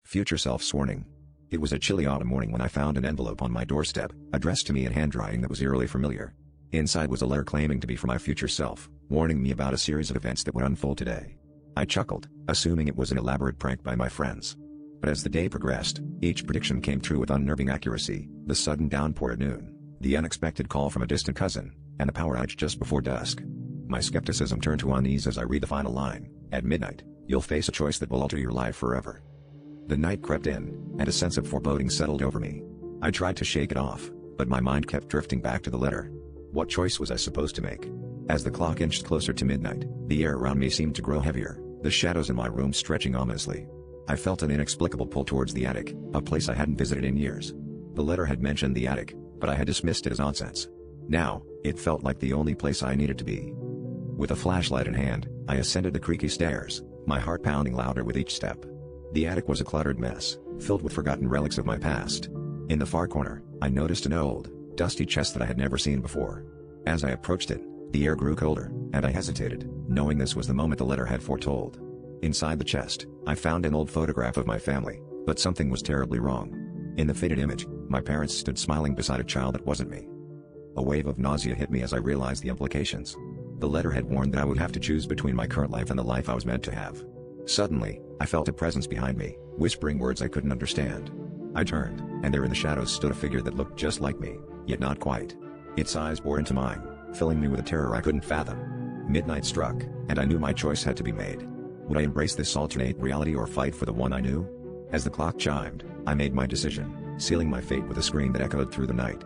Future Self's warning. It was a chilly autumn morning when I found an envelope on my doorstep, addressed to me in handwriting that was eerily familiar. Inside was a letter claiming to be from my future self, warning me about a series of events that would unfold today. I chuckled, assuming it was an elaborate prank by my friends. But as the day progressed, each prediction came true with unnerving accuracy: the sudden downpour at noon, the unexpected call from a distant cousin, and the power outage just before dusk. My skepticism turned to unease as I read the final line: at midnight, you'll face a choice that will alter your life forever. The night crept in, and a sense of foreboding settled over me. I tried to shake it off, but my mind kept drifting back to the letter. What choice was I supposed to make? As the clock inched closer to midnight, the air around me seemed to grow heavier, the shadows in my room stretching ominously. I felt an inexplicable pull towards the attic, a place I hadn't visited in years. The letter had mentioned the attic, but I had dismissed it as nonsense. Now, it felt like the only place I needed to be. With a flashlight in hand, I ascended the creaky stairs, my heart pounding louder with each step. The attic was a cluttered mess, filled with forgotten relics of my past. In the far corner, I noticed an old, dusty chest that I had never seen before. As I approached it, the air grew colder, and I hesitated, knowing this was the moment the letter had foretold. Inside the chest, I found an old photograph of my family, but something was terribly wrong. In the faded image, my parents stood smiling beside a child that wasn't me. A wave of nausea hit me as I realized the implications. The letter had warned that I would have to choose between my current life and the life I was meant to have. Suddenly, I felt a presence behind me, whispering words I couldn't understand. I turned, and there in the shadows stood a figure that looked just like me, yet not quite. Its eyes bored into mine, filling me with a terror I couldn't fathom. Midnight struck, and I knew my choice had to be made. Would I embrace this alternate reality or fight for the one I knew? As the clock chimed, I made my decision, sealing my fate with a scream that echoed through the night.